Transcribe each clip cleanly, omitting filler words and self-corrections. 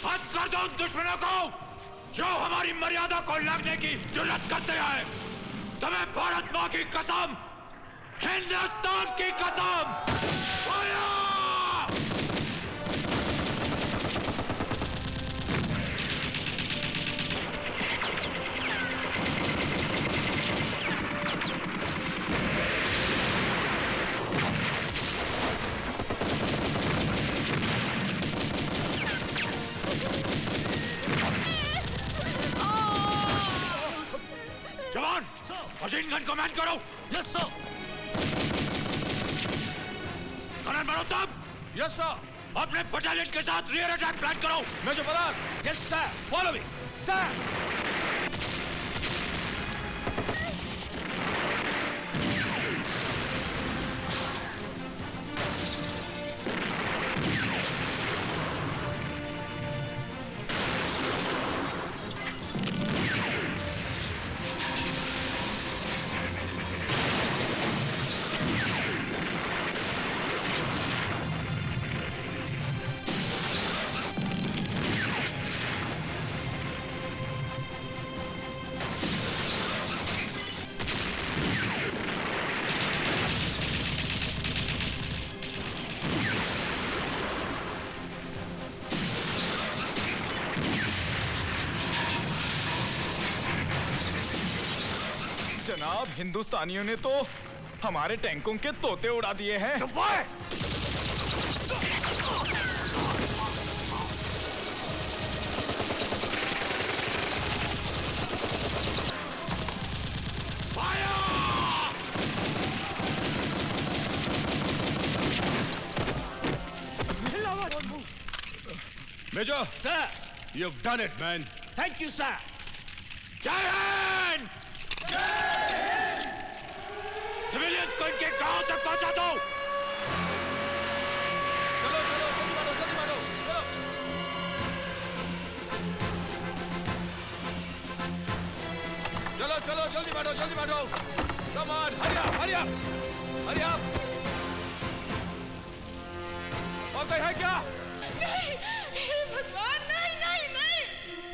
हद कर दो उन दुश्मनों को जो हमारी मर्यादा को लगने की जुर्रत करते हैं। तुम्हें भारत माँ की कसम, हिंदुस्तान की कसम। जवान, मशीन गन को मैन करो। Yes sir. कनन मरोत्तम। Yes sir. अपने बटालियन के साथ रियर अटैक प्लान करो। Major Parag. Yes sir. Follow me sir. जनाब, हिंदुस्तानियों ने तो हमारे टैंकों के तोते उड़ा दिए हैं। चुप है। Major, you've done it, man. Thank you, sir. जय हिंद। सिविलियंस को इनके गांव तक पहुंचा दो। चलो चलो जल्दी मारो चलो। चलो जल्दी मारो। Come on, hurry up. और कोई है क्या? नहीं, हे भगवान, नहीं।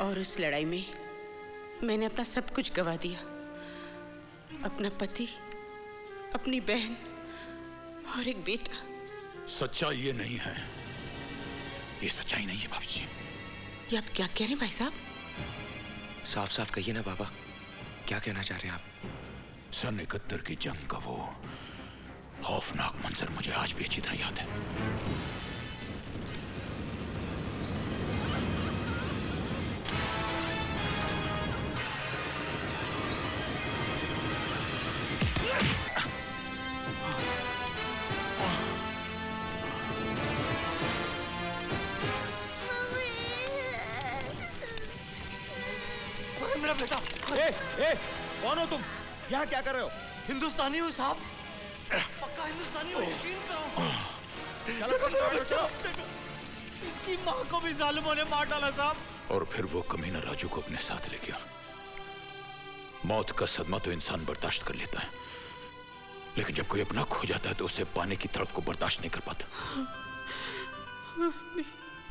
और उस लड़ाई में मैंने अपना सब कुछ गवा दिया, अपना पति, अपनी बहन और एक बेटा। सच्चाई ये नहीं है, ये सच्चाई नहीं है भाभी जी। ये आप क्या कह रहे हैं भाई साहब? साफ साफ कहिए ना बाबा, क्या कहना चाह रहे हैं आप? सन 71 की जंग का वो खौफनाक मंजर मुझे आज भी अच्छी तरह याद है। मेरा बेटा। ए, कौन हो तुम? यहाँ क्या कर रहे हो? हिंदुस्तानी हो साहब, पक्का हिंदुस्तानी हो, यकीन करो। चलो। इसकी माँ को भी जालिमों ने मार डाला साहब। और फिर वो कमीना राजू को अपने साथ ले गया। मौत का सदमा तो इंसान बर्दाश्त कर लेता है, लेकिन जब कोई अपना खो जाता है तो उसे पाने की तड़प को बर्दाश्त नहीं कर पाता।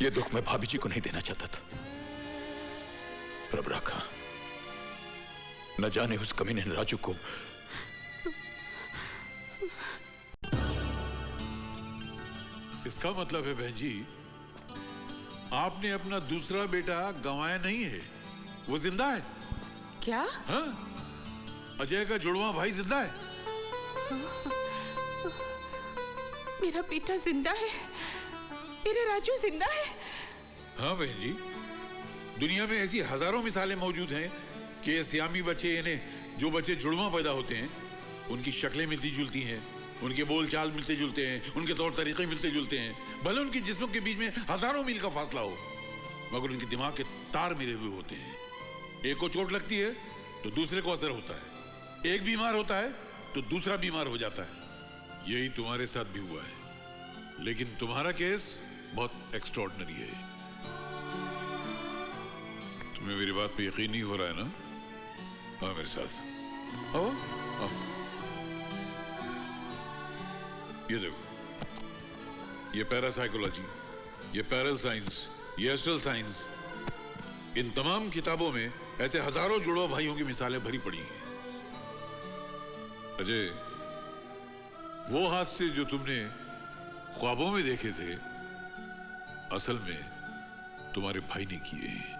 ये दुख मैं भाभी जी को नहीं देना चाहता था, पर अब रखा। न जाने उस कमीने ने राजू को इसका मतलब है बहन जी, आपने अपना दूसरा बेटा गंवाया नहीं है, वो जिंदा है। क्या? हाँ? अजय का जुड़वा भाई जिंदा है। मेरा बेटा जिंदा है, मेरा राजू जिंदा है। हाँ बहन जी, दुनिया में ऐसी हजारों मिसालें मौजूद हैं कि ये सियामी बच्चे, इन्हें जो बच्चे जुड़वा पैदा होते हैं, उनकी शक्लें मिलती जुलती हैं, उनके बोल चाल मिलते जुलते हैं, उनके तौर तरीके मिलते जुलते हैं। भले उनकी जिस्मों के बीच में हजारों मील का फासला हो, मगर उनके दिमाग के तार मिले हुए होते हैं। एक को चोट लगती है तो दूसरे को असर होता है, एक बीमार होता है तो दूसरा बीमार हो जाता है। यही तुम्हारे साथ भी हुआ है, लेकिन तुम्हारा केस बहुत एक्स्ट्रॉर्डिनरी है। तुम्हें मेरी बात पे यकीन नहीं हो रहा है ना? हाँ मेरे साथ आओ। ये देखो, ये पैरासाइकोलॉजी, ये पैरल साइंस, ये असल साइंस, इन तमाम किताबों में ऐसे हजारों जुड़वा भाइयों की मिसालें भरी पड़ी हैं। अजय, वो हादसे जो तुमने ख्वाबों में देखे थे, असल में तुम्हारे भाई ने किए हैं।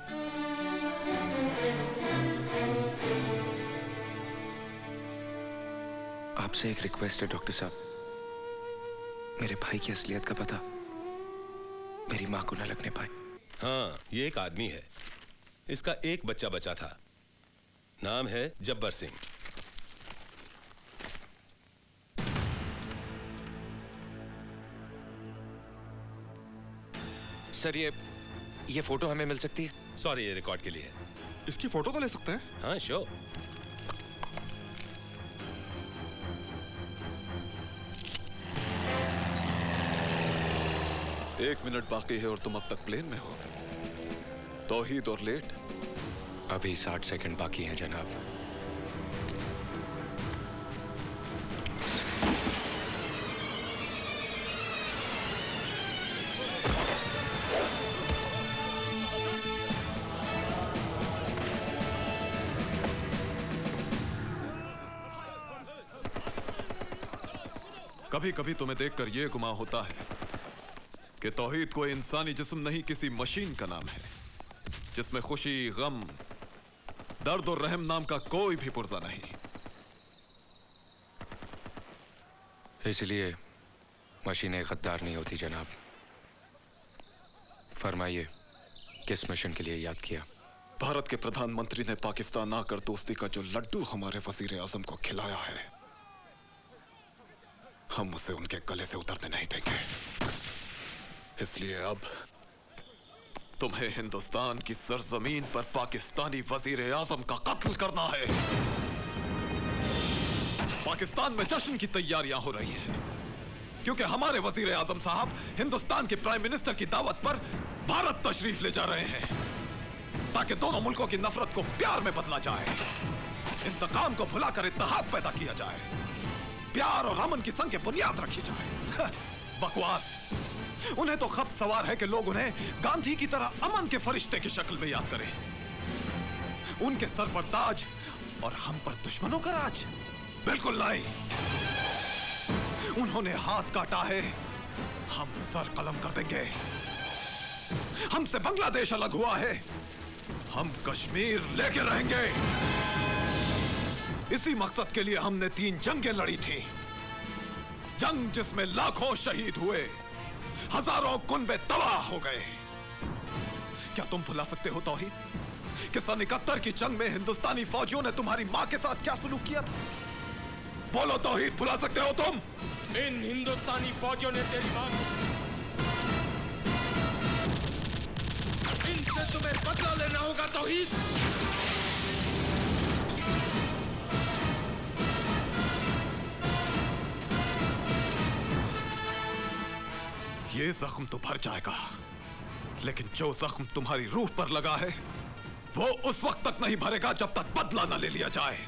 आपसे एक रिक्वेस्ट है डॉक्टर साहब, मेरे भाई की असलियत का पता मेरी मां को न लगने पाए। हाँ, ये एक आदमी है, इसका एक बच्चा बचा था, नाम है जब्बर सिंह। सर ये फोटो हमें मिल सकती है? सॉरी, ये रिकॉर्ड के लिए है। इसकी फोटो तो ले सकते हैं? हाँ, श्योर। एक मिनट बाकी है और तुम अब तक प्लेन में हो। तौहीद और लेट। अभी 60 सेकंड बाकी हैं जनाब। कभी कभी तुम्हें देखकर यह गुमान होता है कि तौहीद कोई इंसानी जिस्म नहीं, किसी मशीन का नाम है जिसमें खुशी, गम, दर्द और रहम नाम का कोई भी पुर्जा नहीं। इसलिए मशीनें गद्दार नहीं होती जनाब। फरमाइए, किस मिशन के लिए याद किया? भारत के प्रधानमंत्री ने पाकिस्तान आकर दोस्ती का जो लड्डू हमारे वजीर आजम को खिलाया है, हम उसे उनके गले से उतरने नहीं देंगे। इसलिए अब तुम्हें हिंदुस्तान की सरजमीन पर पाकिस्तानी वजीर आजम का कत्ल करना है। पाकिस्तान में जश्न की तैयारियां हो रही हैं क्योंकि हमारे वजीर आजम साहब हिंदुस्तान के प्राइम मिनिस्टर की दावत पर भारत तशरीफ ले जा रहे हैं ताकि दोनों मुल्कों की नफरत को प्यार में बदला जाए, इंतकाम को भुलाकर इत्तेहाद पैदा किया जाए, प्यार और अमन की संग की बुनियाद रखी जाए। बकवास। उन्हें तो खप सवार है कि लोग उन्हें गांधी की तरह अमन के फरिश्ते की शक्ल में याद करें, उनके सर पर ताज और हम पर दुश्मनों का राज। बिल्कुल नहीं। उन्होंने हाथ काटा है, हम सर कलम कर देंगे। हमसे बांग्लादेश अलग हुआ है, हम कश्मीर लेके रहेंगे। इसी मकसद के लिए हमने 3 जंगें लड़ी थी। जंग जिसमें लाखों शहीद हुए, हजारों कुनबे तबाह हो गए। क्या तुम भुला सकते हो तौहीद कि सन 71 की जंग में हिंदुस्तानी फौजियों ने तुम्हारी मां के साथ क्या सलूक किया था? बोलो तौहीद, भुला सकते हो तुम? इन हिंदुस्तानी फौजियों ने तेरी मां को, इनसे तुम्हें बदला लेना होगा तौहीद। ये जख्म तो भर जाएगा, लेकिन जो जख्म तुम्हारी रूह पर लगा है वो उस वक्त तक नहीं भरेगा जब तक बदला न ले लिया जाए।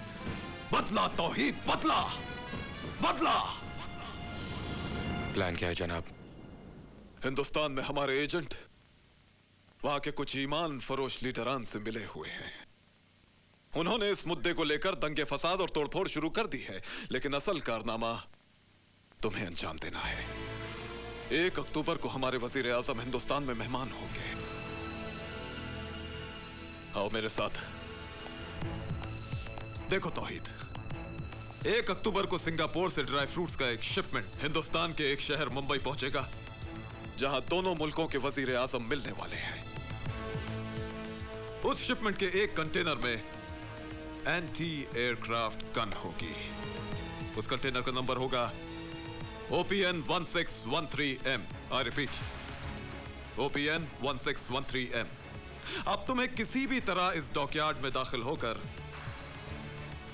बदला तौहीद, बदला, बदला। प्लान क्या है जनाब? हिंदुस्तान में हमारे एजेंट वहां के कुछ ईमान फरोश लीडरान से मिले हुए हैं। उन्होंने इस मुद्दे को लेकर दंगे फसाद और तोड़फोड़ शुरू कर दी है, लेकिन असल कारनामा तुम्हें अंजाम देना है। 1 अक्टूबर को हमारे वजीर आजम हिंदुस्तान में मेहमान होंगे। आओ मेरे साथ। देखो तौहीद, 1 अक्टूबर को सिंगापुर से ड्राई फ्रूट्स का एक शिपमेंट हिंदुस्तान के एक शहर मुंबई पहुंचेगा, जहां दोनों मुल्कों के वजीर आजम मिलने वाले हैं। उस शिपमेंट के एक कंटेनर में एंटी एयरक्राफ्ट गन होगी। उस कंटेनर का नंबर होगा OPN 1613M। I repeat, OPN 1613M। अब तुम्हें किसी भी तरह इस डॉकयार्ड में दाखिल होकर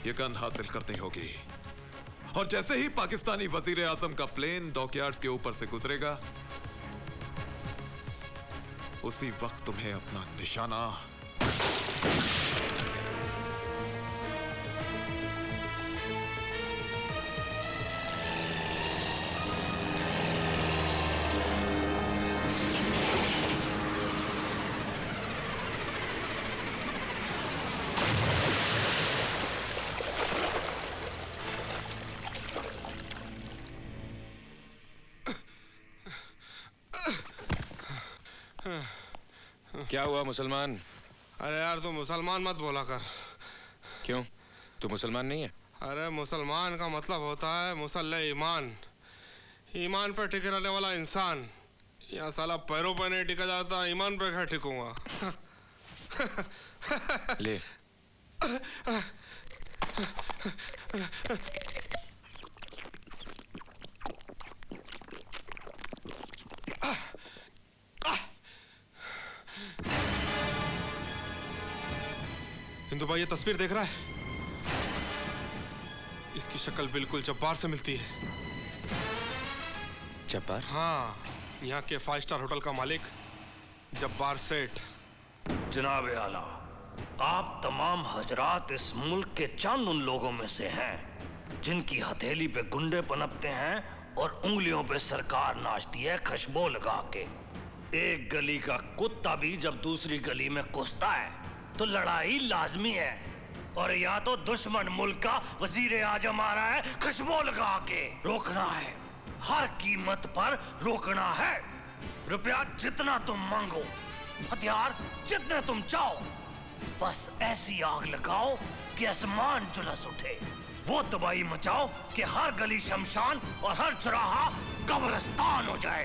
यह गन हासिल करनी होगी, और जैसे ही पाकिस्तानी वजीर आजम का प्लेन डॉकयार्ड्स के ऊपर से गुजरेगा, उसी वक्त तुम्हें अपना निशाना क्या हुआ मुसलमान? अरे यार तू मुसलमान मत बोला कर। क्यों, तू मुसलमान नहीं है? अरे मुसलमान का मतलब होता है मुसल्ले ईमान, ईमान पर टिके रहने वाला इंसान। यहाँ साला पैरों पर नहीं टिका जाता, ईमान पर क्या टिकूंगा। ले। हिंदू भाई ये तस्वीर देख रहा है? इसकी शक्ल बिल्कुल जब्बार से मिलती है। जब्बार? हाँ, यहाँ के 5 स्टार होटल का मालिक जब्बार सेठ। जनाब आला, आप तमाम हजरात इस मुल्क के चंद उन लोगों में से हैं जिनकी हथेली पे गुंडे पनपते हैं और उंगलियों पे सरकार नाचती है खुशबू लगा के। एक गली का कुत्ता भी जब दूसरी गली में घुसता है तो लड़ाई लाजमी है, और यहाँ तो दुश्मन मुल्क का वजीर आजम आ रहा है खुशबू लगा के। रोकना है, हर कीमत पर रोकना है। रुपया जितना तुम मांगो, हथियार जितने तुम चाहो, बस ऐसी आग लगाओ कि आसमान झुलस उठे। वो तबाही मचाओ कि हर गली शमशान और हर चौराहा कब्रिस्तान हो जाए।